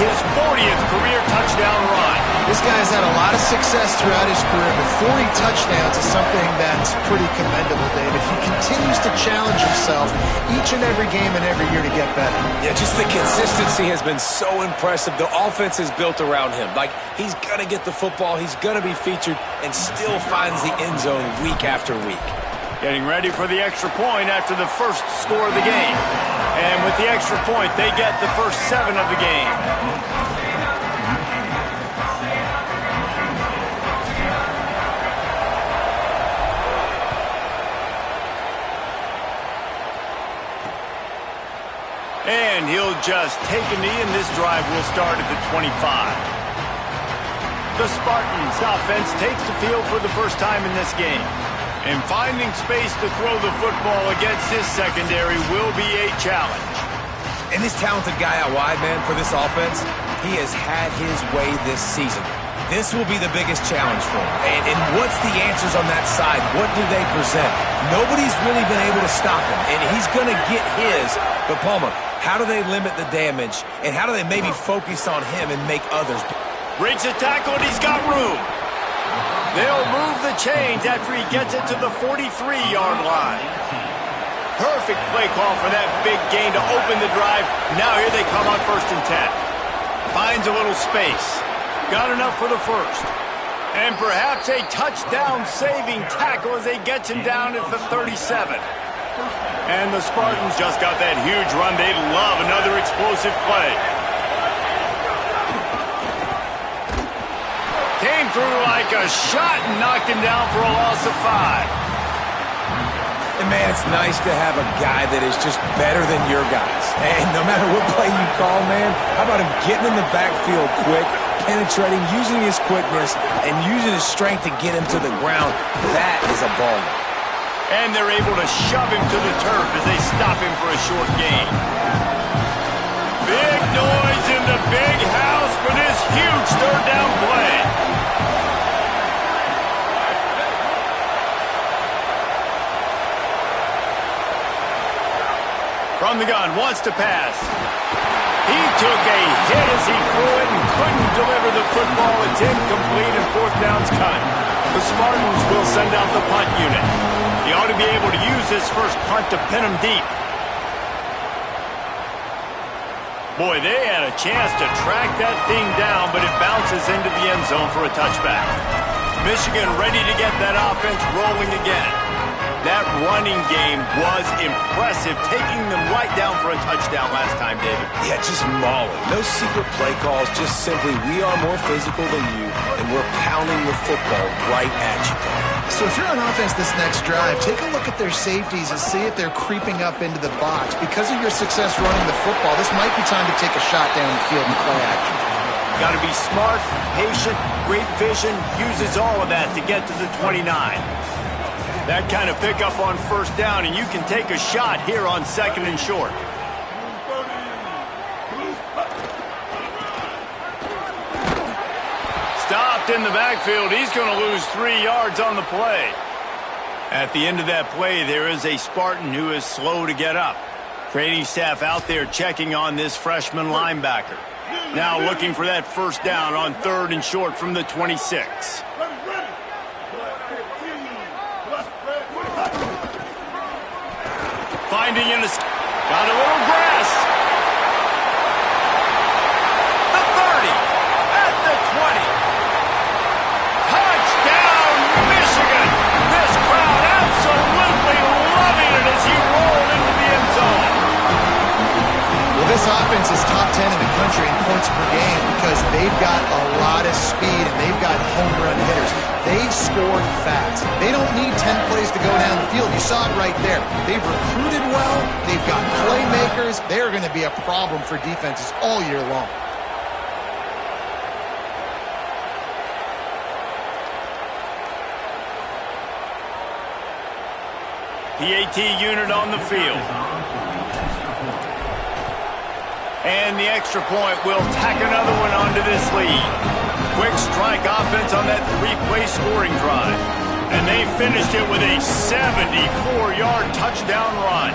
his 40th career touchdown run. This guy's had a lot of success throughout his career, but 40 touchdowns is something that's pretty commendable, David. He continues to challenge himself each and every game and every year to get better. Yeah, just the consistency has been so impressive. The offense is built around him. Like, he's going to get the football, he's going to be featured, and still finds the end zone week after week. Getting ready for the extra point after the first score of the game. And with the extra point, they get the first 7 of the game. And he'll just take a knee, and this drive will start at the 25. The Spartans offense takes the field for the first time in this game. And finding space to throw the football against this secondary will be a challenge. And this talented guy out wide, man, for this offense, he has had his way this season. This will be the biggest challenge for him. And what's the answers on that side? What do they present? Nobody's really been able to stop him, and he's going to get his. But, Palmer, how do they limit the damage, and how do they maybe focus on him and make others? Breaks a tackle, and he's got room. They'll move the chains after he gets it to the 43-yard line. Perfect play call for that big gain to open the drive. Now here they come on 1st and 10. Finds a little space. Got enough for the first. And perhaps a touchdown-saving tackle as they get him down at the 37. And the Spartans just got that huge run. They love another explosive play. Came through like a shot and knocked him down for a loss of 5. And, man, it's nice to have a guy that is just better than your guys. And no matter what play you call, man, how about him getting in the backfield quick, penetrating, using his quickness, and using his strength to get him to the ground? That is a baller. And they're able to shove him to the turf as they stop him for a short gain. Big noise in the big house for this huge 3rd down play. From the gun, wants to pass. He took a hit as he threw it and couldn't deliver the football. It's incomplete and 4th down's cut. The Spartans will send out the punt unit. He ought to be able to use this first punt to pin him deep. Boy, they had a chance to track that thing down, but it bounces into the end zone for a touchback. Michigan ready to get that offense rolling again. That running game was impressive, taking them right down for a touchdown last time, David. Yeah, just mauling. No secret play calls, just simply we are more physical than you, and we're pounding the football right at you. So if you're on offense this next drive, take a look at their safeties and see if they're creeping up into the box. Because of your success running the football, this might be time to take a shot down the field and play action. Got to be smart, patient, great vision, uses all of that to get to the 29. That kind of pickup on 1st down, and you can take a shot here on 2nd and short. Stopped in the backfield. He's going to lose 3 yards on the play. At the end of that play, there is a Spartan who is slow to get up. Training staff out there checking on this freshman linebacker. Now looking for that 1st down on 3rd and short from the 26. Finding in got a little grass. The 30 at the 20. Touchdown, Michigan. This crowd absolutely loving it as he rolled into the end zone. Well, this offense is top 10 in the country in points per game because they've got a lot of speed and they've got home run hitters. They score fast. They don't need 10 plays to go down the field. You saw it right there. They've recruited well. They've got playmakers. They're going to be a problem for defenses all year long. PAT unit on the field. And the extra point will tack another one onto this lead. Quick strike offense on that 3-play scoring drive. And they finished it with a 74-yard touchdown run.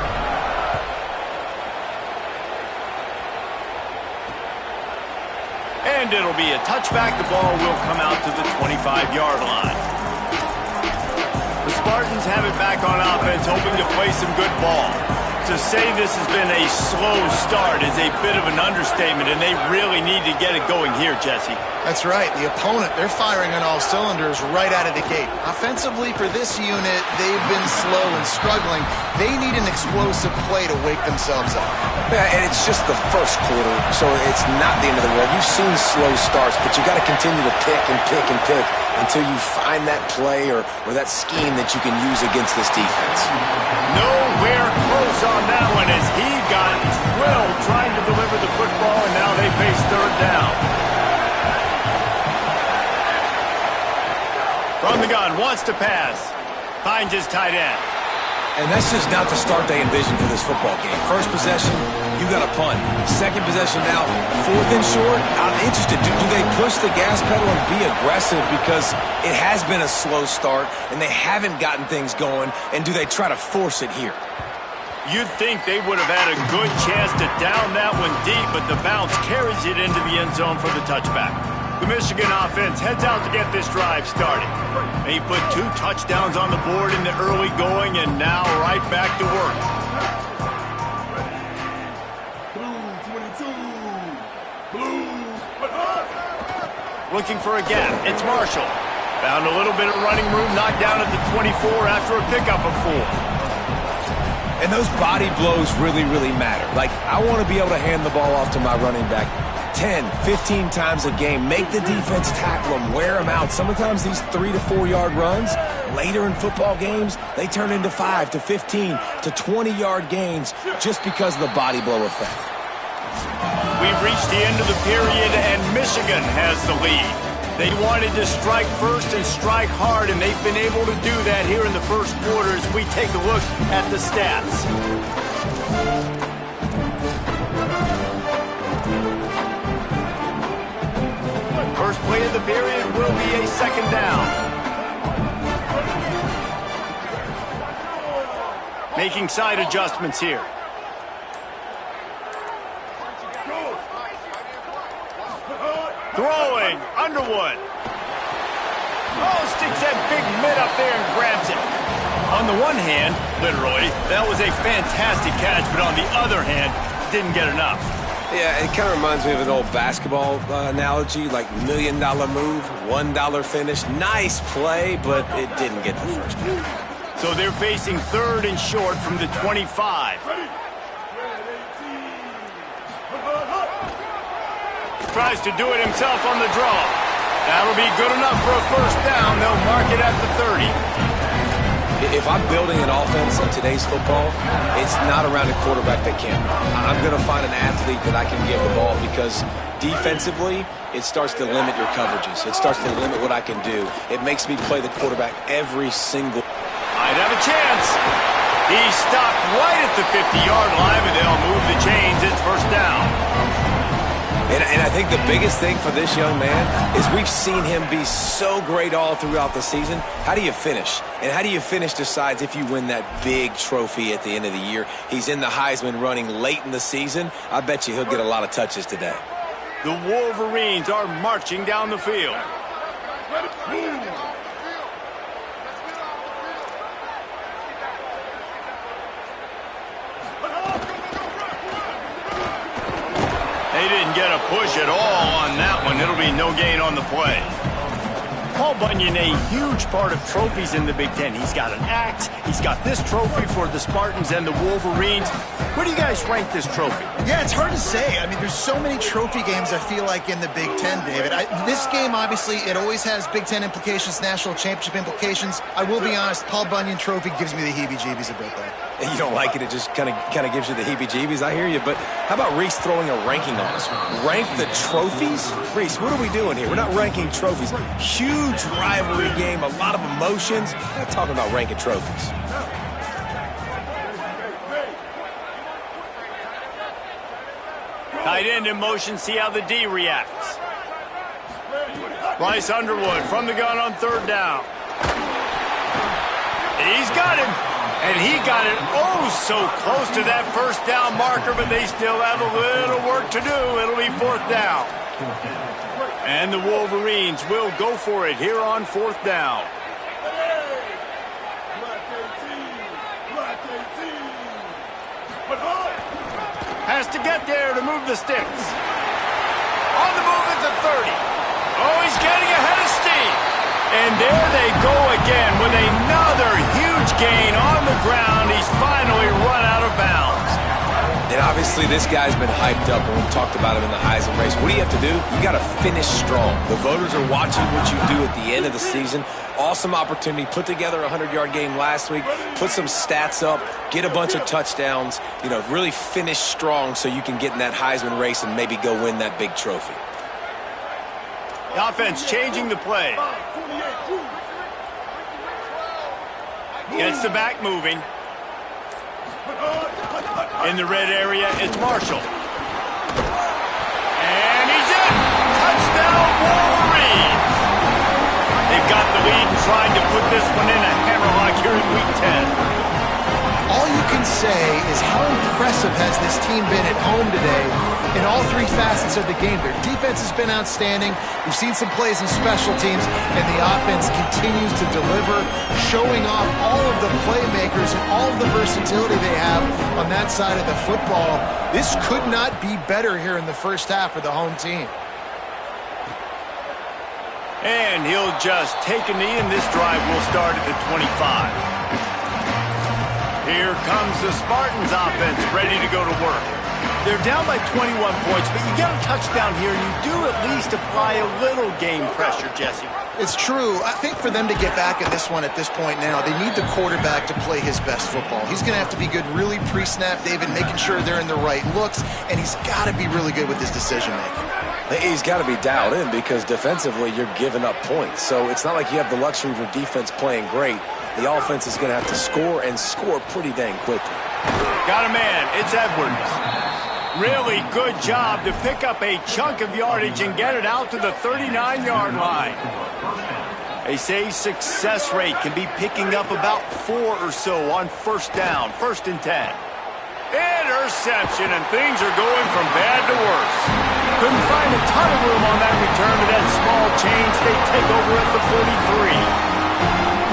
And it'll be a touchback. The ball will come out to the 25-yard line. The Spartans have it back on offense, hoping to play some good ball. To say this has been a slow start is a bit of an understatement, and they really need to get it going here, Jesse. That's right. The opponent, they're firing on all cylinders right out of the gate. Offensively, for this unit, they've been slow and struggling. They need an explosive play to wake themselves up. Yeah, and it's just the first quarter, so it's not the end of the world. You've seen slow starts, but you got to continue to pick and pick and pick until you find that play or that scheme that you can use against this defense. Nowhere close on that one as he got drilled trying to deliver the football, and now they face third down. From the gun, wants to pass. Finds his tight end. And that's just not the start they envisioned for this football game. First possession, you got a punt. Second possession now, fourth and short. I'm interested. Do they push the gas pedal and be aggressive because it has been a slow start and they haven't gotten things going? And do they try to force it here? You'd think they would have had a good chance to down that one deep, but the bounce carries it into the end zone for the touchback. The Michigan offense heads out to get this drive started. They put 2 touchdowns on the board in the early going, and now right back to work. Looking for a gap. It's Marshall. Found a little bit of running room, knocked down at the 24 after a pickup of 4. And those body blows really, really matter. Like, I want to be able to hand the ball off to my running back 10, 15 times a game. Make the defense tackle them, wear them out. Sometimes these 3 to 4 yard runs, later in football games, they turn into 5 to 15 to 20 yard gains just because of the body blow effect. We've reached the end of the period, and Michigan has the lead. They wanted to strike first and strike hard, and they've been able to do that here in the first quarter as we take a look at the stats. First play of the period will be a second down. Making side adjustments here. Throwing, Underwood. Oh, sticks that big mid up there and grabs it. On the one hand, literally, that was a fantastic catch, but on the other hand, didn't get enough. Yeah, it kind of reminds me of an old basketball analogy, like $1 million move, $1 finish. Nice play, but it didn't get the first down. So they're facing third and short from the 25. Tries to do it himself on the draw. That'll be good enough for a first down. They'll mark it at the 30. If I'm building an offense in today's football, it's not around a quarterback that can't run. I'm going to find an athlete that I can give the ball because defensively, it starts to limit your coverages. It starts to limit what I can do. It makes me play the quarterback every single... Might have a chance. He stopped right at the 50-yard line, but they'll move the chains. It's first down. And I think the biggest thing for this young man is we've seen him be so great all throughout the season. How do you finish? And how do you finish decides if you win that big trophy at the end of the year. He's in the Heisman running late in the season. I bet you he'll get a lot of touches today. The Wolverines are marching down the field. They didn't get a push at all on that one. It'll be no gain on the play. Paul Bunyan, a huge part of trophies in the Big Ten. He's got an axe. He's got this trophy for the Spartans and the Wolverines. Where do you guys rank this trophy? Yeah, it's hard to say. I mean, there's so many trophy games, I feel like, in the Big Ten, David. This game, obviously, it always has Big Ten implications, national championship implications. I will be honest, Paul Bunyan trophy gives me the heebie-jeebies a bit, though. You don't like it, it just kind of gives you the heebie-jeebies. I hear you, but how about Reese throwing a ranking on us? Rank the trophies? Reese, what are we doing here? We're not ranking trophies. Huge rivalry game, a lot of emotions. We're not talking about ranking trophies. Tight end in motion, see how the D reacts. Bryce Underwood from the gun on third down. He's got him. And he got it oh so close to that first down marker, but they still have a little work to do. It'll be fourth down. And the Wolverines will go for it here on 4th down. Has to get there to move the sticks. On the move at the 30. Oh, he's getting ahead of steam. And there they go again with another huge gain on the ground. He's finally run out of bounds. And obviously this guy's been hyped up when we talked about him in the Heisman race. What do you have to do? You got to finish strong. The voters are watching what you do at the end of the season. Awesome opportunity. Put together a 100-yard game last week. Put some stats up. Get a bunch of touchdowns. You know, really finish strong so you can get in that Heisman race and maybe go win that big trophy. The offense changing the play. Gets the back moving. In the red area, it's Marshall. And he's in! Touchdown, Wolverines! They've got the lead and trying to put this one in a hammerlock here in Week 10. All you can say is how impressive has this team been at home today in all three facets of the game. Their defense has been outstanding. We've seen some plays in special teams, and the offense continues to deliver, showing off all of the playmakers and all of the versatility they have on that side of the football. This could not be better here in the first half for the home team. And he'll just take a knee, and this drive will start at the 25. Here comes the Spartans offense, ready to go to work. They're down by 21 points, but you get a touchdown here, and you do at least apply a little game pressure, Jesse. It's true. I think for them to get back in this one at this point now, they need the quarterback to play his best football. He's going to have to be good really pre-snap, David, making sure they're in the right looks, and he's got to be really good with his decision-making. He's got to be dialed in because defensively you're giving up points. So it's not like you have the luxury of your defense playing great. The offense is going to have to score and score pretty dang quickly. Got a man. It's Edwards. Really good job to pick up a chunk of yardage and get it out to the 39-yard line. They say success rate can be picking up about 4 or so on 1st down, 1st and 10. Interception, and things are going from bad to worse. Couldn't find a ton of room on that return to that small change. They take over at the 43.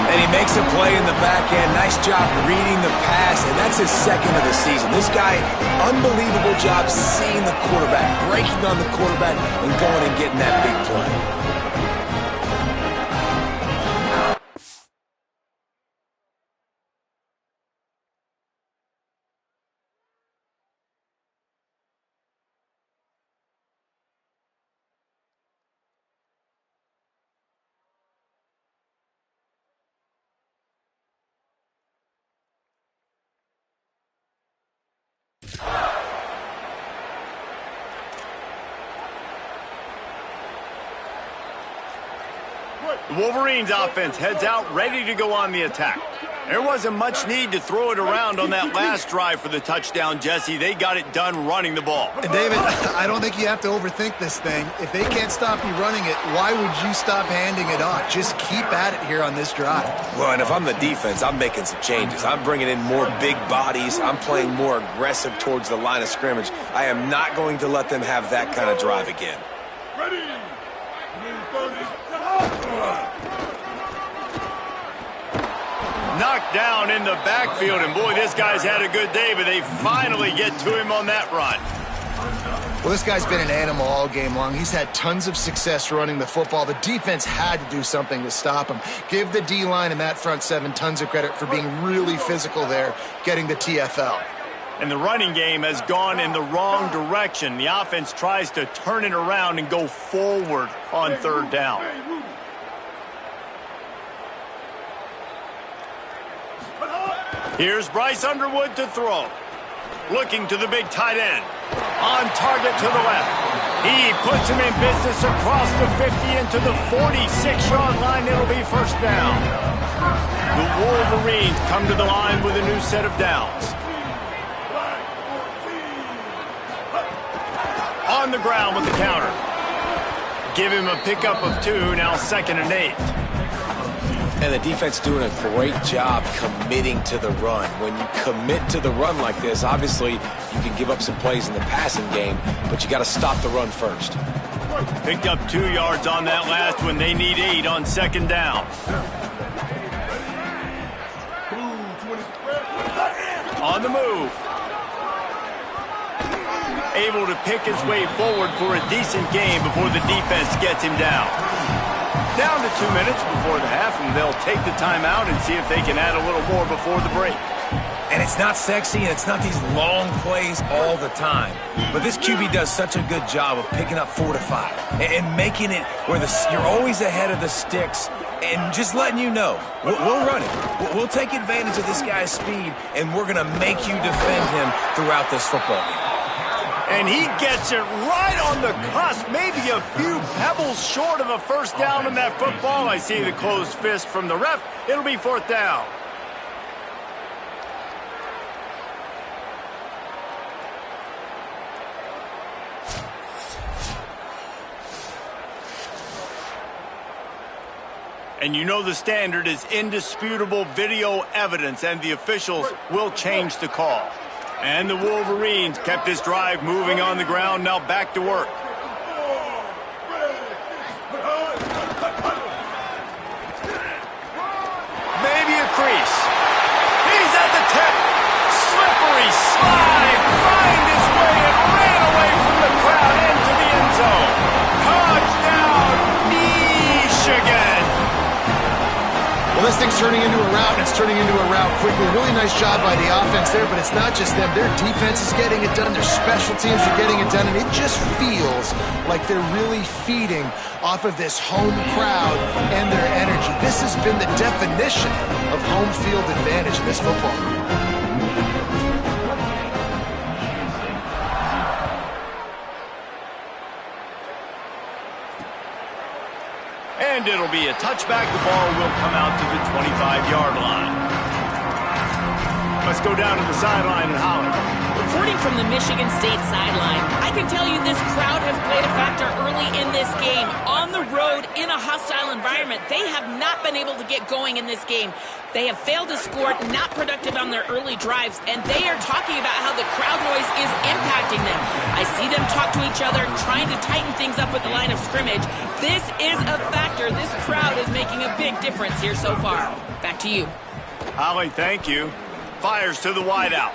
And he makes a play in the back end. Nice job reading the pass, and that's his 2nd of the season. This guy, unbelievable job seeing the quarterback, breaking on the quarterback, and going and getting that big play. The Wolverines offense heads out ready to go on the attack. There wasn't much need to throw it around on that last drive for the touchdown, Jesse. They got it done running the ball. And David, I don't think you have to overthink this thing. If they can't stop you running it, why would you stop handing it off? Just keep at it here on this drive. Well, and if I'm the defense, I'm making some changes. I'm bringing in more big bodies. I'm playing more aggressive towards the line of scrimmage. I am not going to let them have that kind of drive again. Ready. Knocked down in the backfield, and boy, this guy's had a good day, but they finally get to him on that run. Well, this guy's been an animal all game long. He's had tons of success running the football. The defense had to do something to stop him. Give the D-line and that front seven tons of credit for being really physical there, getting the TFL. And the running game has gone in the wrong direction. The offense tries to turn it around and go forward on 3rd down. Here's Bryce Underwood to throw. Looking to the big tight end. On target to the left. He puts him in business across the 50 into the 46-yard line. It'll be 1st down. The Wolverines come to the line with a new set of downs. On the ground with the counter. Give him a pickup of 2, now 2nd and 8. And the defense doing a great job committing to the run. When you commit to the run like this, obviously you can give up some plays in the passing game, but you got to stop the run first. Picked up 2 yards on that last one. They need 8 on second down. On the move. Able to pick his way forward for a decent game before the defense gets him down. Down to 2 minutes before the half, and they'll take the timeout and see if they can add a little more before the break. And it's not sexy, and it's not these long plays all the time. But this QB does such a good job of picking up 4 to 5 and making it where you're always ahead of the sticks and just letting you know, we'll run it. We'll take advantage of this guy's speed, and we're going to make you defend him throughout this football game. And he gets it right on the cusp, maybe a few pebbles short of a first down in that football. I see the closed fist from the ref. It'll be 4th down. And you know the standard is indisputable video evidence, and the officials will change the call. And the Wolverines kept this drive moving on the ground, now back to work. Maybe a crease. He's at the tip. Slippery slide. Find his way and ran away from the crowd into the end zone. Touchdown, Michigan. Well, this thing's turning into a rout, and it's turning into a rout quickly. Really nice job by the offense there, but it's not just them. Their defense is getting it done. Their special teams are getting it done, and it just feels like they're really feeding off of this home crowd and their energy. This has been the definition of home field advantage in this football game. And it'll be a touchback. The ball will come out to the 25-yard line. Let's go down to the sideline and Holly. Reporting from the Michigan State sideline, I can tell you this crowd has played a factor early in this game. On the road, in a hostile environment, they have not been able to get going in this game. They have failed to score, not productive on their early drives, and they are talking about how the crowd noise is impacting them. I see them talk to each other, trying to tighten things up with the line of scrimmage. This is a factor. This crowd is making a big difference here so far. Back to you. Holly, thank you. Fires to the wideout.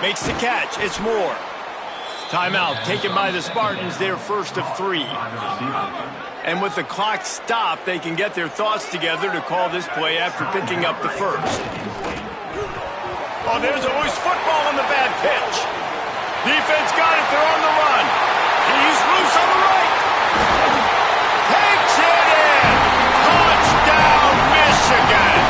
Makes the catch. It's Moore. Timeout taken by the Spartans, their first of 3. And with the clock stopped, they can get their thoughts together to call this play after picking up the first. Oh, there's always football on the bad pitch. Defense got it. They're on the run. He's loose on the right. Takes it in. Touchdown, Michigan.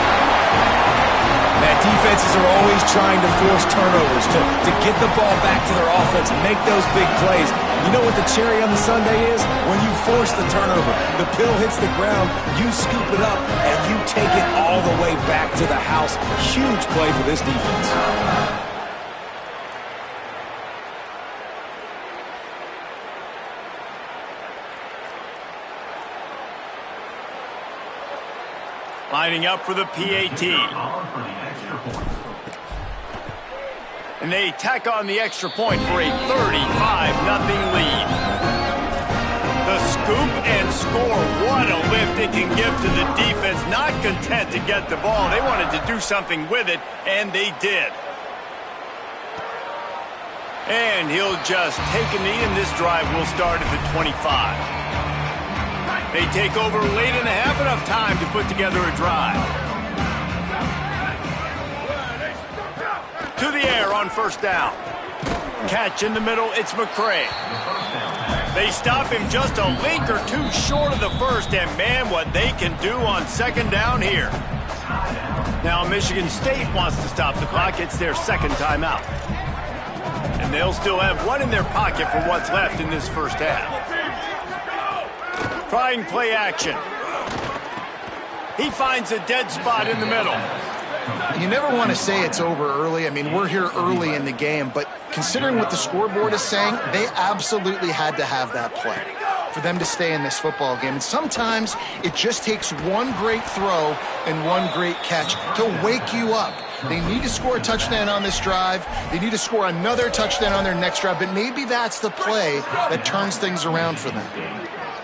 Man, defenses are always trying to force turnovers to get the ball back to their offense, make those big plays. You know what the cherry on the sundae is? When you force the turnover, the pill hits the ground, you scoop it up, and you take it all the way back to the house. Huge play for this defense. Lining up for the PAT. And they tack on the extra point for a 35-0 lead. The scoop and score. What a lift it can give to the defense. Not content to get the ball. They wanted to do something with it, and they did. And he'll just take a knee, and this drive will start at the 25. They take over late in the half, enough time to put together a drive. To the air on first down. Catch in the middle, it's McCray. They stop him just a link or two short of the first, and man, what they can do on second down here. Now Michigan State wants to stop the clock. It's their second timeout. And they'll still have one in their pocket for what's left in this first half. Trying play action. He finds a dead spot in the middle. You never want to say it's over early. I mean, we're here early in the game, but considering what the scoreboard is saying, they absolutely had to have that play for them to stay in this football game. And sometimes it just takes one great throw and one great catch to wake you up. They need to score a touchdown on this drive. They need to score another touchdown on their next drive, but maybe that's the play that turns things around for them.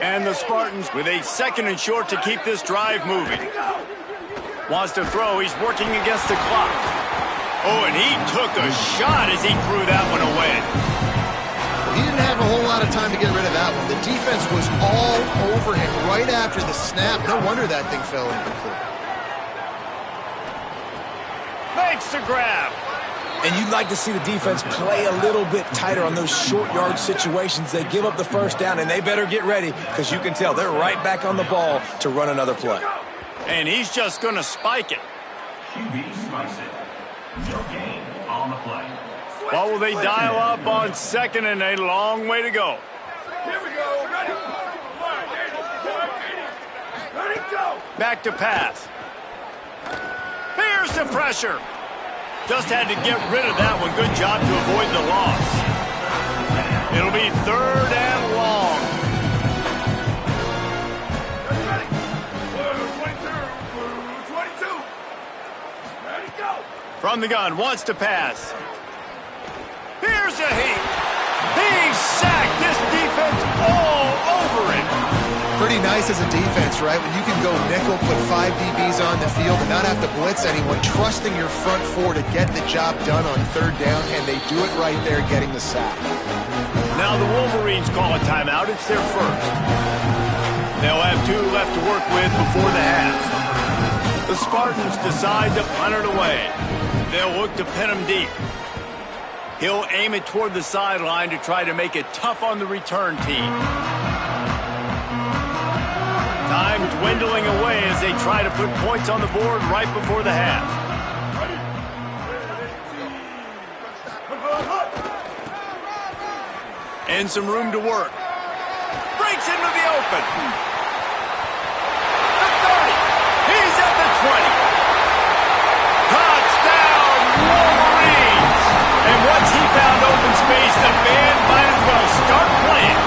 And the Spartans with a 2nd and short to keep this drive moving. Wants to throw. He's working against the clock. Oh, and he took a shot as he threw that one away. He didn't have a whole lot of time to get rid of that one. The defense was all over him right after the snap. No wonder that thing fell incomplete. Makes the grab. And you'd like to see the defense play a little bit tighter on those short yard situations. They give up the first down, and they better get ready because you can tell they're right back on the ball to run another play. And he's just going to spike it. QB spikes it. No gain on the play. What will they dial up on 2nd and a long way to go? Here we go. Ready. Ready, go. Back to pass. Here's the pressure. Just had to get rid of that one. Good job to avoid the loss. It'll be 3rd and long. Ready. 22. Ready, go. From the gun, wants to pass. Here's a heat. He's sacked. This defense all over it. Pretty nice as a defense, right? When you can go nickel, put 5 DBs on the field and not have to blitz anyone, trusting your front 4 to get the job done on 3rd down, and they do it right there, getting the sack. Now the Wolverines call a timeout. It's their first. They'll have 2 left to work with before the half. The Spartans decide to punt it away. They'll look to pin him deep. He'll aim it toward the sideline to try to make it tough on the return team. Time dwindling away as they try to put points on the board right before the half. And some room to work. Breaks into the open. The 30. He's at the 20. Touchdown, Wolverines! And once he found open space, the band might as well start playing.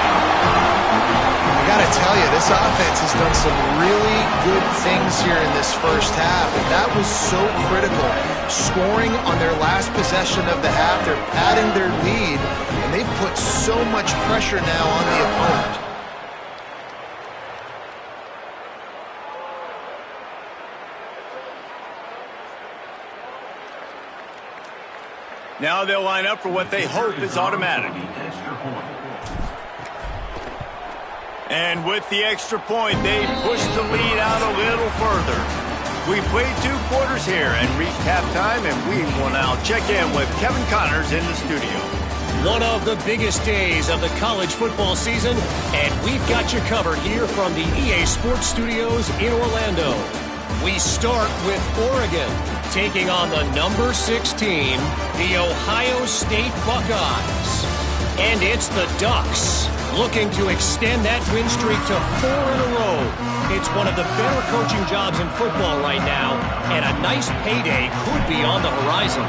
I gotta tell you, this offense has done some really good things here in this first half, and that was so critical. Scoring on their last possession of the half, they're padding their lead, and they've put so much pressure now on the opponent. Now they'll line up for what they hope is automatic. And with the extra point, they push the lead out a little further. We played 2 quarters here and reached halftime, and we will now check in with Kevin Connors in the studio. One of the biggest days of the college football season, and we've got you covered here from the EA Sports Studios in Orlando. We start with Oregon, taking on the number 16, the Ohio State Buckeyes. And it's the Ducks, looking to extend that win streak to 4 in a row. It's one of the better coaching jobs in football right now, and a nice payday could be on the horizon.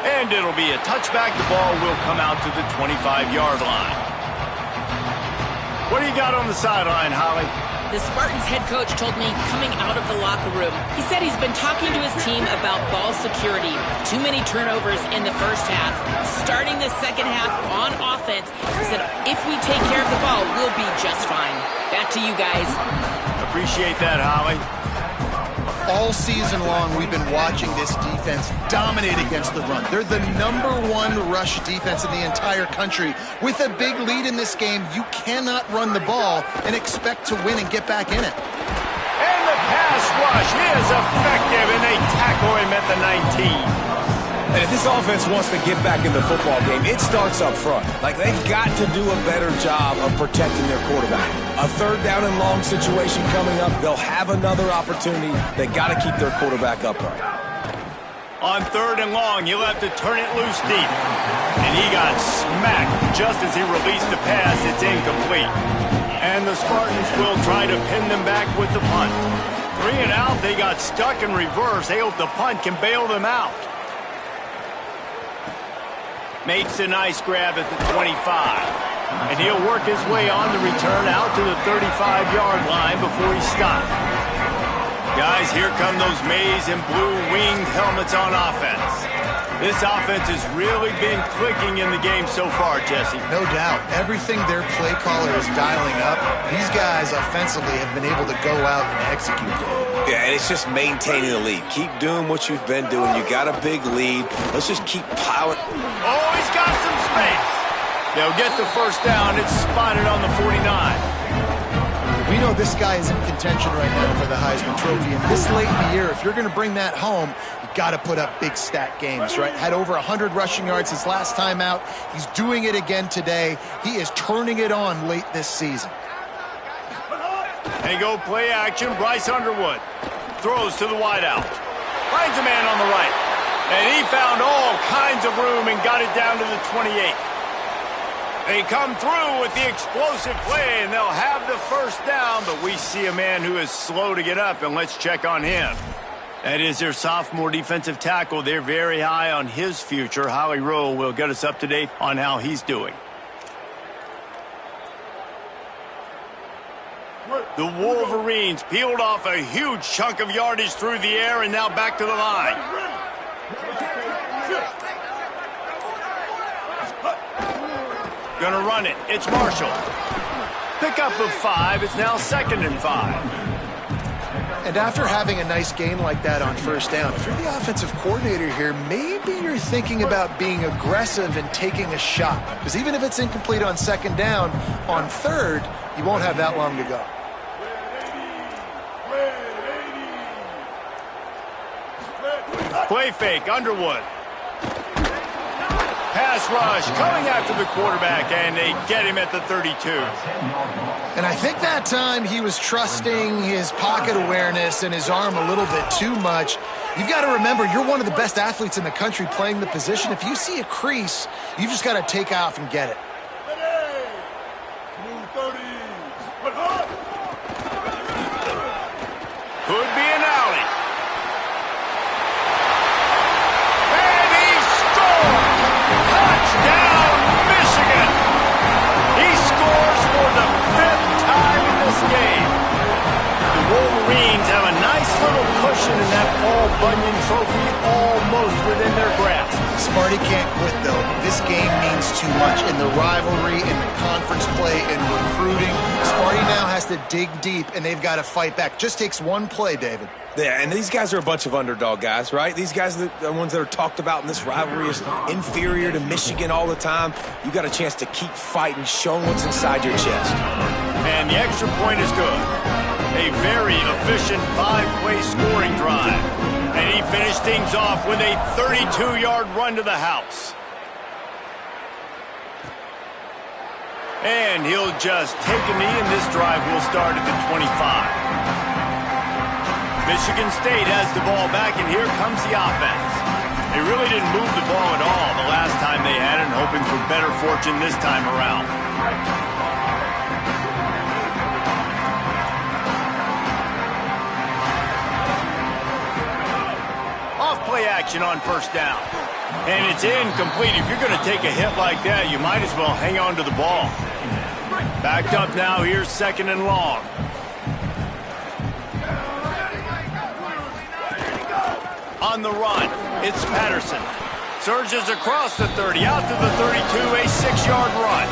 And it'll be a touchback. The ball will come out to the 25-yard line. What do you got on the sideline, Holly? The Spartans head coach told me coming out of the locker room, he said he's been talking to his team about ball security. Too many turnovers in the first half. Starting the second half on offense, he said if we take care of the ball, we'll be just fine. Back to you guys. Appreciate that, Holly. All season long, we've been watching this defense dominate against the run. They're the #1 rush defense in the entire country. With a big lead in this game, you cannot run the ball and expect to win and get back in it. And the pass rush is effective, and they tackle him at the 19. And if this offense wants to get back in the football game, it starts up front. Like, they've got to do a better job of protecting their quarterback. A 3rd down and long situation coming up. They'll have another opportunity. They got to keep their quarterback upright. On 3rd and long, he'll have to turn it loose deep. And he got smacked just as he released the pass. It's incomplete. And the Spartans will try to pin them back with the punt. 3 and out, they got stuck in reverse. They hope the punt can bail them out. Makes a nice grab at the 25. And he'll work his way on the return out to the 35-yard line before he stops. Guys, here come those maize and blue winged helmets on offense. This offense has really been clicking in the game so far, Jesse. No doubt. Everything their play caller is dialing up, these guys offensively have been able to go out and execute. Yeah, and it's just maintaining the lead. Keep doing what you've been doing. You got a big lead. Let's just keep piling. Oh, he's got some space. They'll get the first down. It's spotted on the 49. We know this guy is in contention right now for the Heisman Trophy, and this late in the year, if you're going to bring that home, you got to put up big stat games, right? Had over 100 rushing yards his last time out. He's doing it again today. He is turning it on late this season. They go play action. Bryce Underwood throws to the wideout. Finds a man on the right. And he found all kinds of room and got it down to the 28. They come through with the explosive play, and they'll have the first down, but we see a man who is slow to get up, and let's check on him. That is their sophomore defensive tackle. They're very high on his future. Holly Rowe will get us up to date on how he's doing. The Wolverines peeled off a huge chunk of yardage through the air and now back to the line. Gonna run it. It's Marshall. Pickup of 5. It's now 2nd and 5. And after having a nice game like that on first down, if you're the offensive coordinator here, maybe you're thinking about being aggressive and taking a shot. Because even if it's incomplete on 2nd down, on 3rd, you won't have that long to go. Play fake, Underwood. Pass rush, coming after the quarterback, and they get him at the 32. And I think that time he was trusting his pocket awareness and his arm a little bit too much. You've got to remember, you're one of the best athletes in the country playing the position. If you see a crease, you've just got to take off and get it. Could be an alley. And he scores! Touchdown, Michigan! He scores for the 5th time in this game. The Wolverines have a nice little cushion in that Paul Bunyan trophy almost within their grasp. Sparty can't quit, though. This game means too much in the rivalry, in the conference play, in recruiting. Sparty now has to dig deep, and they've got to fight back. Just takes one play, David. Yeah, and these guys are a bunch of underdog guys, right? These guys are the ones that are talked about in this rivalry as inferior to Michigan all the time. You got a chance to keep fighting, showing what's inside your chest. And the extra point is good. A very efficient 5-play scoring drive. And he finished things off with a 32-yard run to the house. And he'll just take a knee, and this drive will start at the 25. Michigan State has the ball back, and here comes the offense. They really didn't move the ball at all the last time they had it, hoping for better fortune this time around. Off-play action on first down. And it's incomplete. If you're going to take a hit like that, you might as well hang on to the ball. Backed up now, here's 2nd and long. On the run, it's Patterson. Surges across the 30, out to the 32, a 6-yard run.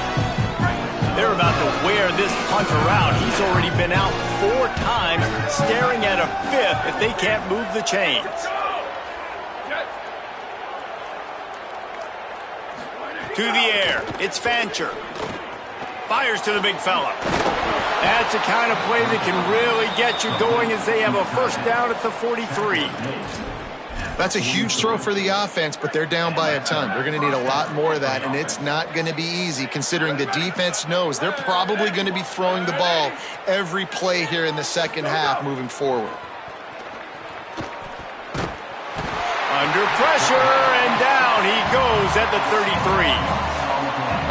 They're about to wear this punter out. He's already been out 4 times, staring at a 5th if they can't move the chains. To the air, it's Fancher. Fires to the big fella. That's the kind of play that can really get you going as they have a first down at the 43. That's a huge throw for the offense, but they're down by a ton. They're going to need a lot more of that, and it's not going to be easy considering the defense knows they're probably going to be throwing the ball every play here in the second half moving forward. Under pressure, and down he goes at the 33.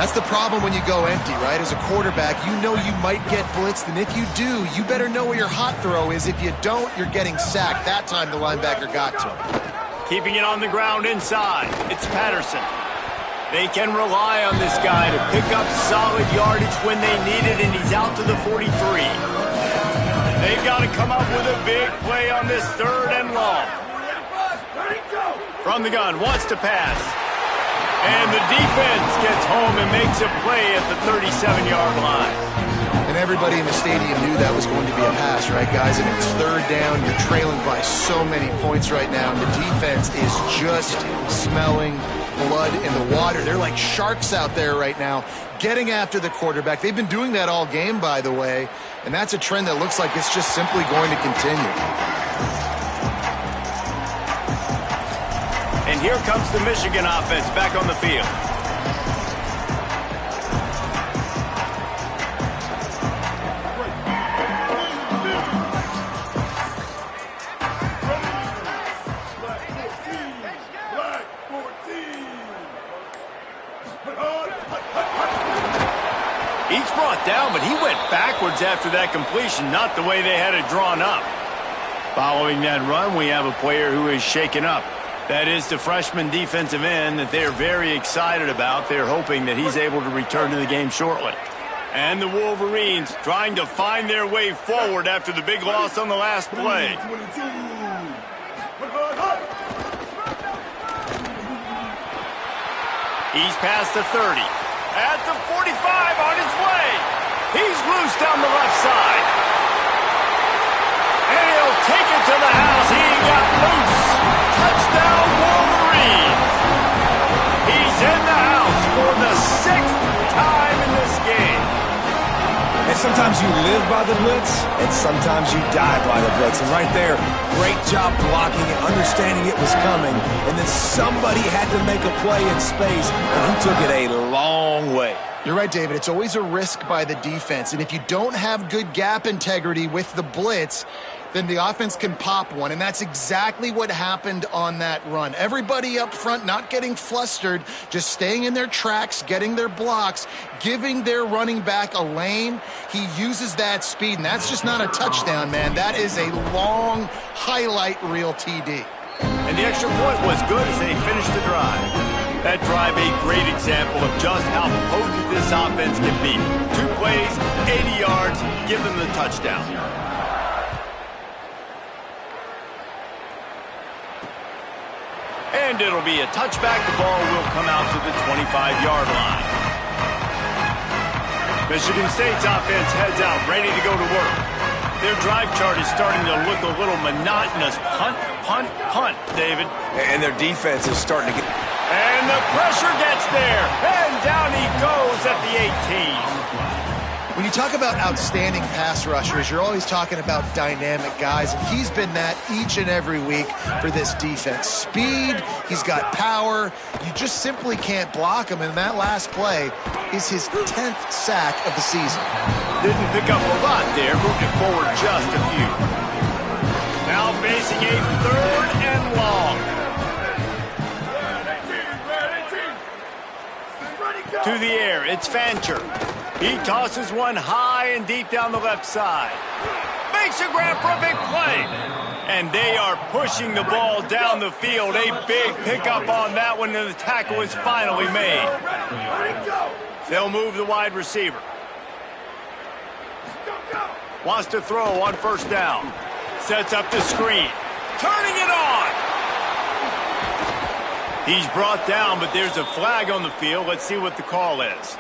That's the problem when you go empty, right? As a quarterback, you know you might get blitzed, and if you do, you better know where your hot throw is. If you don't, you're getting sacked. That time the linebacker got to him. Keeping it on the ground inside, it's Patterson. They can rely on this guy to pick up solid yardage when they need it, and he's out to the 43. They've got to come up with a big play on this 3rd and long. From the gun, wants to pass. And the defense gets home and makes a play at the 37-yard line. And everybody in the stadium knew that was going to be a pass, right, guys? And it's third down. You're trailing by so many points right now. And the defense is just smelling blood in the water. They're like sharks out there right now, getting after the quarterback. They've been doing that all game, by the way. And that's a trend that looks like it's just simply going to continue. And here comes the Michigan offense back on the field. Each brought down, but he went backwards after that completion, not the way they had it drawn up. Following that run, we have a player who is shaken up. That is the freshman defensive end that they're very excited about. They're hoping that he's able to return to the game shortly. And the Wolverines trying to find their way forward after the big loss on the last play. He's past the 30. At the 45 on his way. He's loose down the left side. And he'll take it to the house. He got loose. Touchdown Wolverines. He's in the house for the 6th time in this game. And sometimes you live by the blitz, and sometimes you die by the blitz. And right there, great job blocking it, understanding it was coming. And then somebody had to make a play in space, and he took it a long way. You're right, David. It's always a risk by the defense. And if you don't have good gap integrity with the blitz, then the offense can pop one. And that's exactly what happened on that run. Everybody up front not getting flustered, just staying in their tracks, getting their blocks, giving their running back a lane. He uses that speed, and that's just not a touchdown, man. That is a long highlight reel TD. And the extra point was good as they finished the drive. That drive a great example of just how potent this offense can be. 2 plays, 80 yards, give them the touchdown. And it'll be a touchback. The ball will come out to the 25-yard line. Michigan State's offense heads out, ready to go to work. Their drive chart is starting to look a little monotonous. Punt, punt, punt, David. And their defense is starting to get... And the pressure gets there. And down he goes at the 18. When you talk about outstanding pass rushers, you're always talking about dynamic guys, and he's been that each and every week for this defense. Speed, he's got power. You just simply can't block him, and that last play is his 10th sack of the season. Didn't pick up a lot there, moving forward just a few. Now facing a 3rd and long. To the air, it's Fancher. He tosses one high and deep down the left side. Makes a grab for a big play. And they are pushing the ball down the field. A big pickup on that one, and the tackle is finally made. They'll move the wide receiver. Wants to throw on 1st down. Sets up the screen. Turning it on. He's brought down, but there's a flag on the field. Let's see what the call is.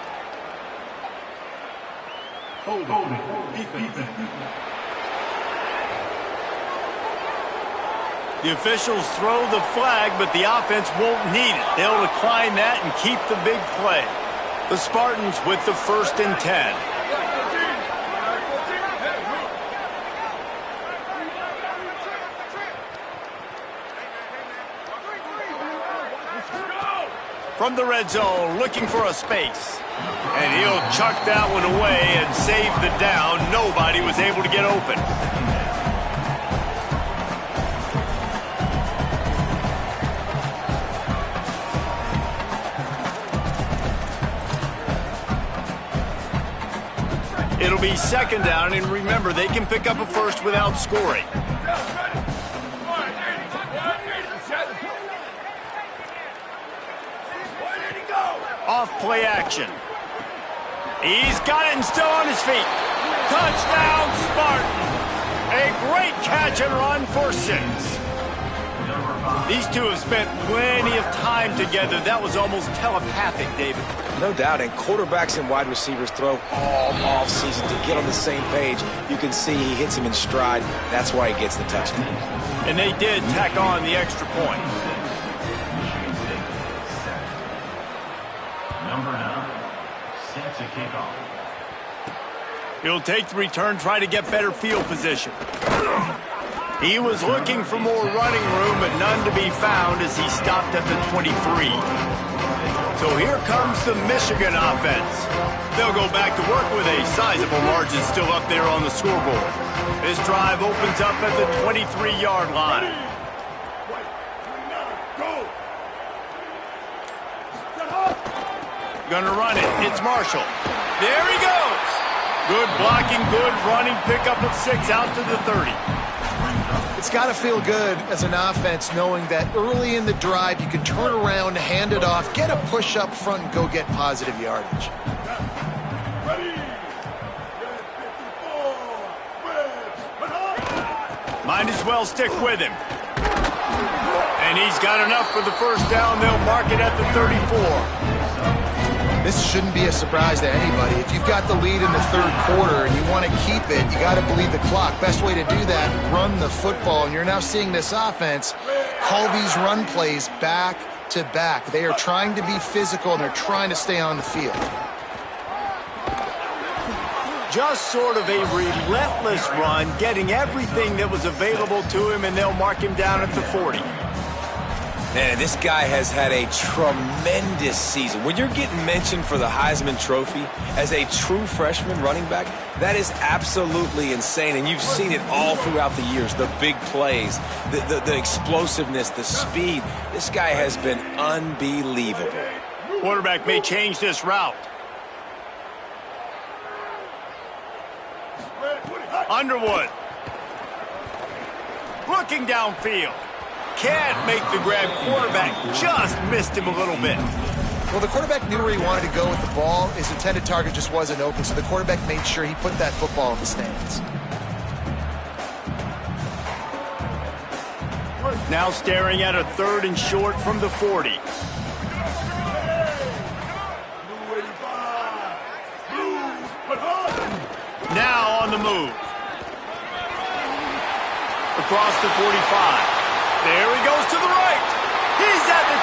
The officials throw the flag, but the offense won't need it. They'll decline that and keep the big play. The Spartans with the 1st and 10. From the red zone, looking for a space. And he'll chuck that one away and save the down. Nobody was able to get open. It'll be 2nd down, and remember, they can pick up a 1st without scoring. Off play action. He's got it and still on his feet. Touchdown, Spartans. A great catch and run for 6. These two have spent plenty of time together. That was almost telepathic, David. No doubt, and quarterbacks and wide receivers throw all off-season to get on the same page. You can see he hits him in stride. That's why he gets the touchdown. And they did tack on the extra point. Number 9, set to kick off. He'll take the return, try to get better field position. He was looking for more running room, but none to be found as he stopped at the 23. So here comes the Michigan offense. They'll go back to work with a sizable margin still up there on the scoreboard. This drive opens up at the 23-yard line. Gonna run it. It's Marshall. There he goes. Good blocking, good running, pickup of 6 out to the 30. It's got to feel good as an offense knowing that early in the drive you can turn around, hand it off, get a push up front, and go get positive yardage. Might as well stick with him. And he's got enough for the first down. They'll mark it at the 34. This shouldn't be a surprise to anybody. If you've got the lead in the third quarter and you want to keep it, you got to bleed the clock. Best way to do that, run the football. And you're now seeing this offense call these run plays back to back. They are trying to be physical, and they're trying to stay on the field. Just sort of a relentless run, getting everything that was available to him, and they'll mark him down at the 40. Man, this guy has had a tremendous season. When you're getting mentioned for the Heisman Trophy as a true freshman running back, that is absolutely insane. And you've seen it all throughout the years. The big plays, the explosiveness, the speed. This guy has been unbelievable. Quarterback may change this route. Underwood. Looking downfield. Can't make the grab. Quarterback just missed him a little bit. Well, the quarterback knew where he wanted to go with the ball. His intended target just wasn't open, so the quarterback made sure he put that football in the stands. Now staring at a 3rd and short from the 40. Now on the move. Across the 45. There he goes to the right. He's at the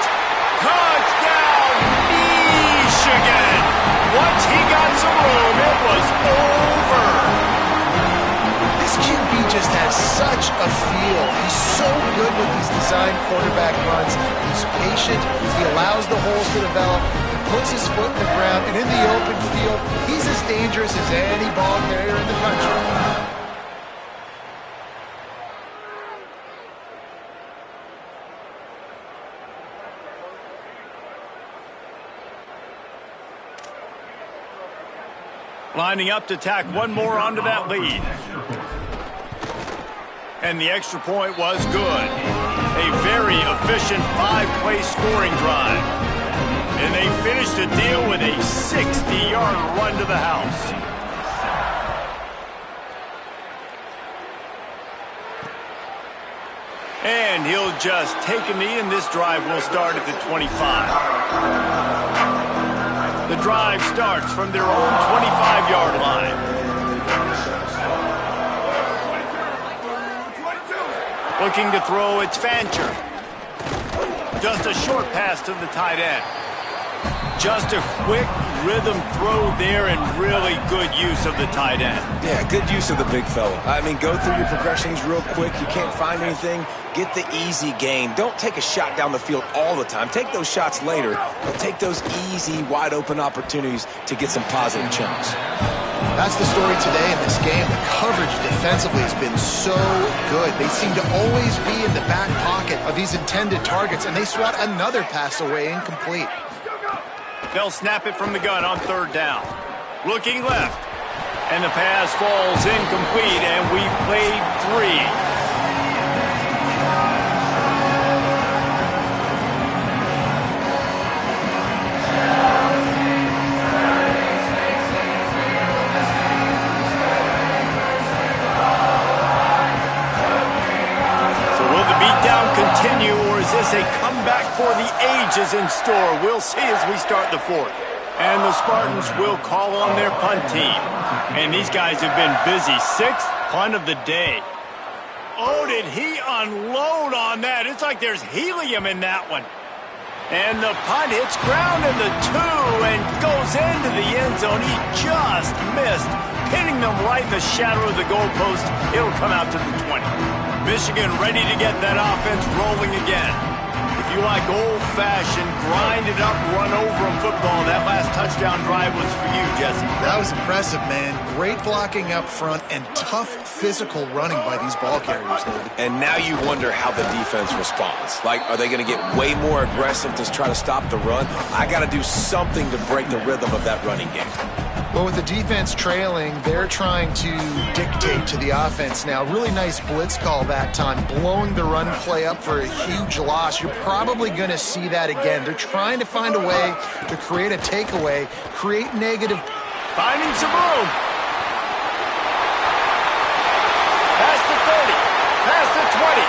touchdown, Michigan. Once he got some room, it was over. This QB just has such a feel. He's so good with these design quarterback runs. He's patient. He allows the holes to develop. He puts his foot in the ground, and in the open field, he's as dangerous as any ball carrier in the country. Lining up to tack one more onto that lead. And the extra point was good. A very efficient 5-play scoring drive. And they finished the deal with a 60-yard run to the house. And he'll just take a knee, and this drive will start at the 25. The drive starts from their own 25-yard line. Looking to throw, it's Fancher. Just a short pass to the tight end. Just a quick rhythm throw there, and really good use of the tight end. Yeah, good use of the big fella. I mean, go through your progressions real quick. You can't find anything, get the easy gain. Don't take a shot down the field all the time. Take those shots later, but take those easy, wide-open opportunities to get some positive chunks. That's the story today in this game. The coverage defensively has been so good. They seem to always be in the back pocket of these intended targets, and they swat another pass away incomplete. They'll snap it from the gun on 3rd down. Looking left. And the pass falls incomplete, and we've played 3. So will the beatdown continue, or is is in store. We'll see as we start the fourth. And the Spartans will call on their punt team. And these guys have been busy. Sixth punt of the day. Oh, did he unload on that? It's like there's helium in that one. And the punt hits ground in the 2 and goes into the end zone. He just missed, pinning them right in the shadow of the goalpost. It'll come out to the 20. Michigan ready to get that offense rolling again. If you like old-fashioned, grind-it-up, run-over-'em football, that last touchdown drive was for you, Jesse. That was impressive, man. Great blocking up front and tough physical running by these ball carriers, David. And now you wonder how the defense responds. Like, are they going to get way more aggressive to try to stop the run? I got to do something to break the rhythm of that running game. Well, with the defense trailing, they're trying to dictate to the offense now. Really nice blitz call that time, blowing the run play up for a huge loss. You're probably going to see that again. They're trying to find a way to create a takeaway, create negative. Finding some room. Past the 30, past the 20.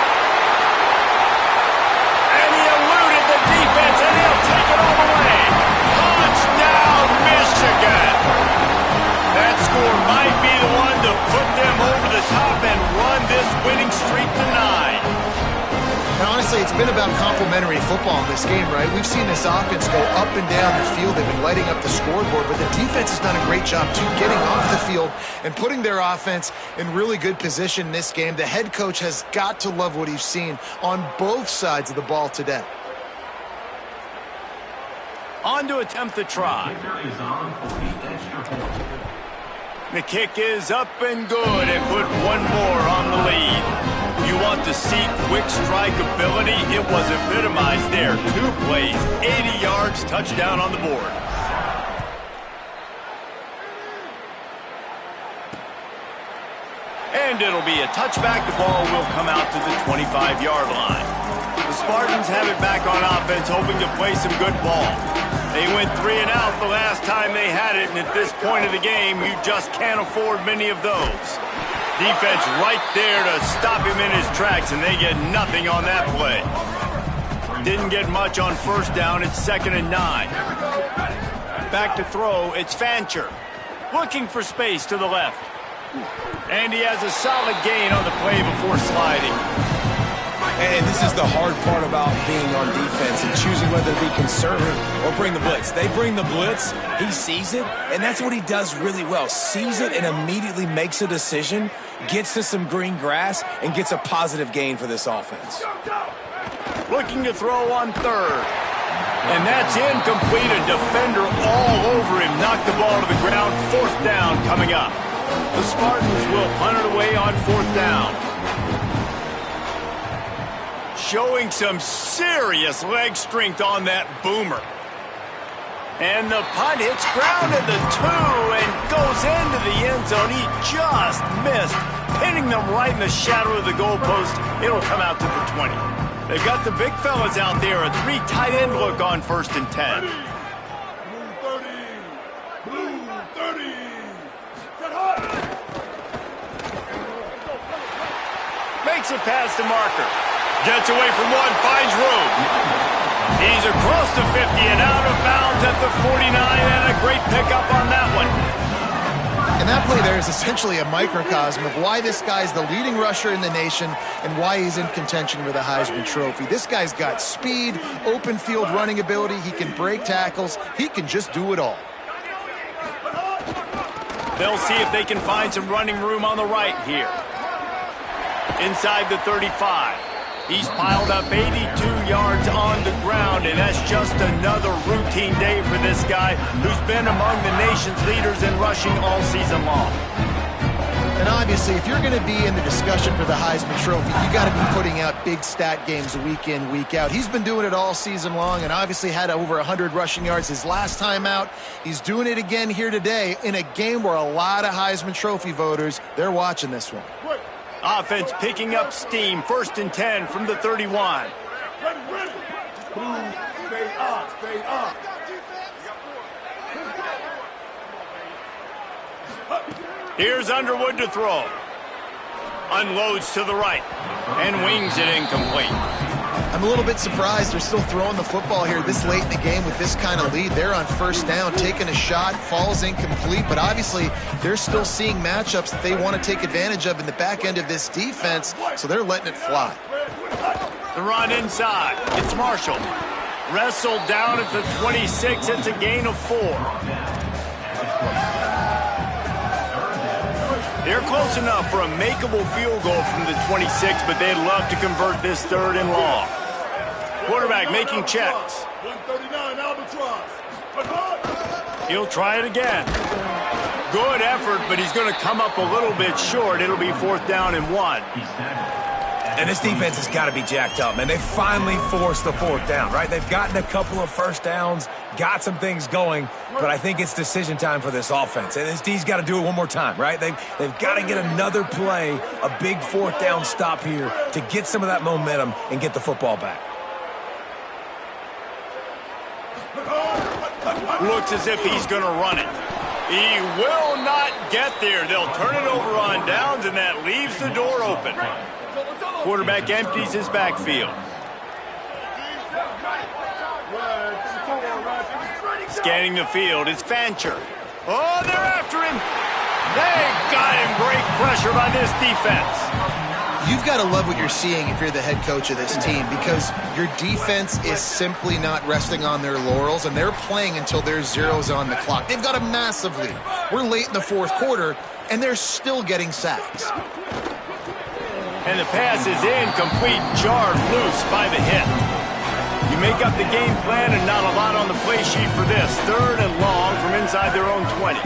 And he eluded the defense, and he'll take it all the way. Touchdown, Michigan. That score might be the one to put them over the top and run this winning streak to 9. And honestly, it's been about complementary football in this game, right? We've seen this offense go up and down the field. They've been lighting up the scoreboard, but the defense has done a great job, too, getting off the field and putting their offense in really good position in this game. The head coach has got to love what he's seen on both sides of the ball today. On to attempt the try. The kick is up and good and put one more on the lead. You want to see quick strike ability? It was epitomized there. 2 plays, 80 yards, touchdown on the board. And it'll be a touchback. The ball will come out to the 25-yard line. The Spartans have it back on offense, hoping to play some good ball. They went 3 and out the last time they had it, and at this point of the game, you just can't afford many of those. Defense right there to stop him in his tracks, and they get nothing on that play. Didn't get much on first down. It's 2nd and 9. Back to throw. It's Fancher. Looking for space to the left. And he has a solid gain on the play before sliding. And this is the hard part about being on defense and choosing whether to be conservative or bring the blitz. They bring the blitz, he sees it, and that's what he does really well. Sees it and immediately makes a decision, gets to some green grass, and gets a positive gain for this offense. Looking to throw on 3rd. And that's incomplete. A defender all over him. Knocked the ball to the ground. 4th down coming up. The Spartans will punt it away on 4th down. Showing some serious leg strength on that boomer. And the punt hits ground at the 2 and goes into the end zone. He just missed, pinning them right in the shadow of the goalpost. It'll come out to the 20. They've got the big fellas out there. A 3 tight end look on 1st and 10. Blue 30. Makes it past the marker. Gets away from one, finds room. He's across the 50 and out of bounds at the 49, and a great pickup on that one. And that play there is essentially a microcosm of why this guy's the leading rusher in the nation and why he's in contention with a Heisman Trophy. This guy's got speed, open field running ability. He can break tackles. He can just do it all. They'll see if they can find some running room on the right here. Inside the 35. He's piled up 82 yards on the ground, and that's just another routine day for this guy who's been among the nation's leaders in rushing all season long. And obviously, if you're going to be in the discussion for the Heisman Trophy, you got to be putting out big stat games week in, week out. He's been doing it all season long and obviously had over 100 rushing yards his last time out. He's doing it again here today in a game where a lot of Heisman Trophy voters, they're watching this one. Offense picking up steam. 1st and 10 from the 31. Ready. Stay up. Here's Underwood to throw. Unloads to the right and wings it incomplete. I'm a little bit surprised they're still throwing the football here this late in the game with this kind of lead. They're on first down, taking a shot, falls incomplete, but obviously they're still seeing matchups that they want to take advantage of in the back end of this defense, so they're letting it fly. The run inside. It's Marshall. Wrestled down at the 26. It's a gain of 4. They're close enough for a makeable field goal from the 26, but they'd love to convert this 3rd and long. Quarterback making checks. 139 Albatross. He'll try it again. Good effort, but he's going to come up a little bit short. It'll be 4th down and 1. And this defense has got to be jacked up, man. They finally forced the 4th down, right? They've gotten a couple of first downs, got some things going, but I think it's decision time for this offense. And this D's got to do it one more time, right? They've got to get another play, a big 4th down stop here to get some of that momentum and get the football back. Looks as if he's going to run it. He will not get there. They'll turn it over on downs, and that leaves the door open. Quarterback empties his backfield. Scanning the field, it's Fancher. Oh, they're after him. They got him. Great pressure by this defense. You've got to love what you're seeing if you're the head coach of this team, because your defense is simply not resting on their laurels, and they're playing until there's zeros on the clock. They've got a massive lead. We're late in the 4th quarter, and they're still getting sacks. And the pass is incomplete, jarred loose by the hit. You make up the game plan and not a lot on the play sheet for this. 3rd and long from inside their own 20.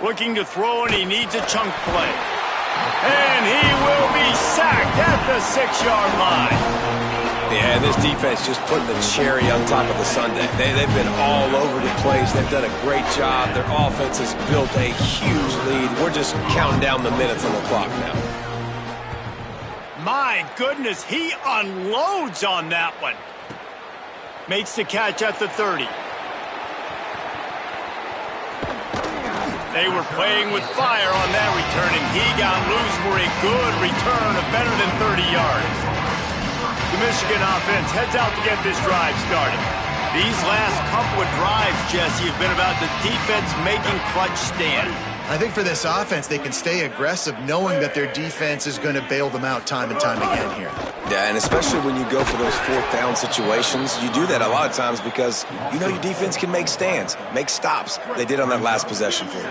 Looking to throw, and he needs a chunk play. And he will be sacked at the 6-yard line. Yeah, this defense just putting the cherry on top of the sundae. They've been all over the place. They've done a great job. Their offense has built a huge lead. We're just counting down the minutes on the clock now. My goodness, he unloads on that one. Makes the catch at the 30. They were playing with fire on that return, and he got loose for a good return of better than 30 yards. The Michigan offense heads out to get this drive started. These last couple of drives, Jesse, have been about the defense making clutch stand. I think for this offense, they can stay aggressive knowing that their defense is going to bail them out time and time again here. Yeah, and especially when you go for those 4th down situations, you do that a lot of times because you know your defense can make stands, make stops. They did on that last possession for you.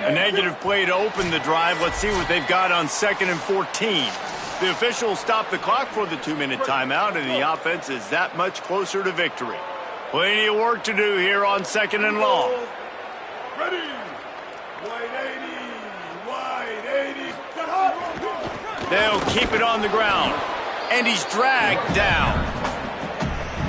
A negative play to open the drive. Let's see what they've got on 2nd and 14. The officials stop the clock for the 2-minute timeout, and the offense is that much closer to victory. Plenty of work to do here on 2nd and long. Ready. Wide 80. They'll keep it on the ground, and he's dragged down.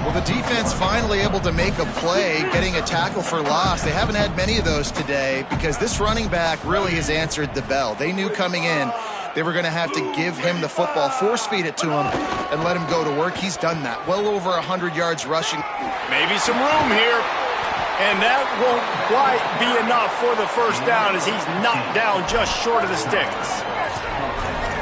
Well, the defense finally able to make a play, getting a tackle for loss. They haven't had many of those today because this running back really has answered the bell. They knew coming in they were going to have to give him the football, force-feed it to him, and let him go to work. He's done that. Well over 100 yards rushing. Maybe some room here, and that won't quite be enough for the first down as he's knocked down just short of the sticks.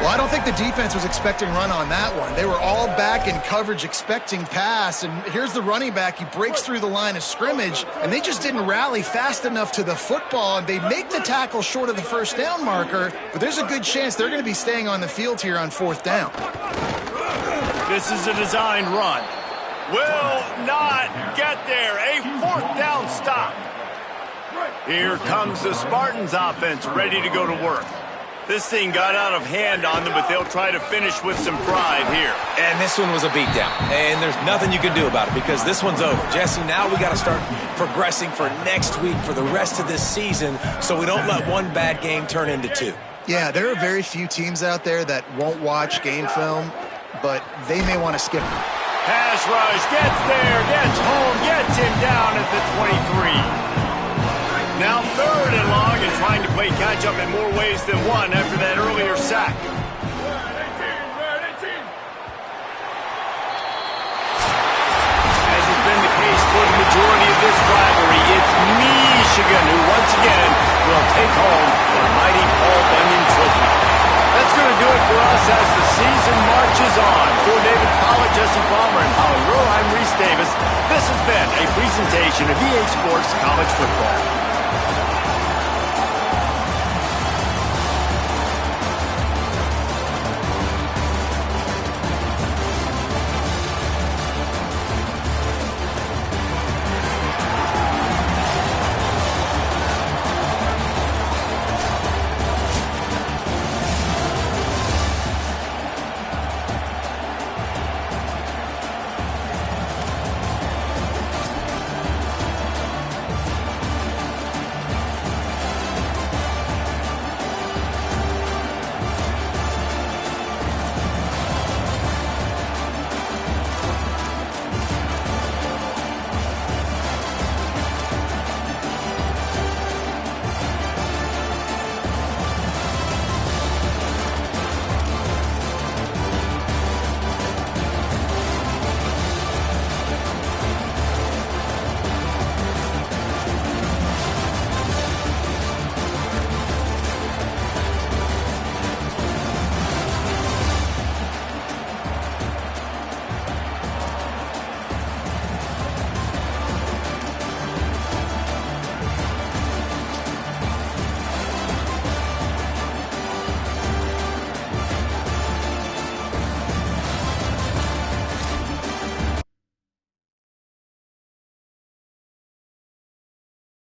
Well, I don't think the defense was expecting run on that one. They were all back in coverage expecting pass, and here's the running back. He breaks through the line of scrimmage, and they just didn't rally fast enough to the football, and they make the tackle short of the first down marker, but there's a good chance they're going to be staying on the field here on 4th down. This is a designed run. Will not get there. A 4th down stop. Here comes the Spartans offense ready to go to work. This thing got out of hand on them, but they'll try to finish with some pride here. And this one was a beatdown, and there's nothing you can do about it because this one's over. Jesse, now we got to start progressing for next week, for the rest of this season, so we don't let one bad game turn into 2. Yeah, there are very few teams out there that won't watch game film, but they may want to skip it. Pass rush, gets there, gets home, gets him down at the 23. Now 3rd and long and trying to play catch-up in more ways than one after that earlier sack. As has been the case for the majority of this rivalry, it's Michigan who once again will take home the mighty Paul Bunyan Trophy. do it for us as the season marches on. For David Pollack, Jesse Palmer, and Holly Rowe, I'm Reese Davis. This has been a presentation of EA Sports College Football.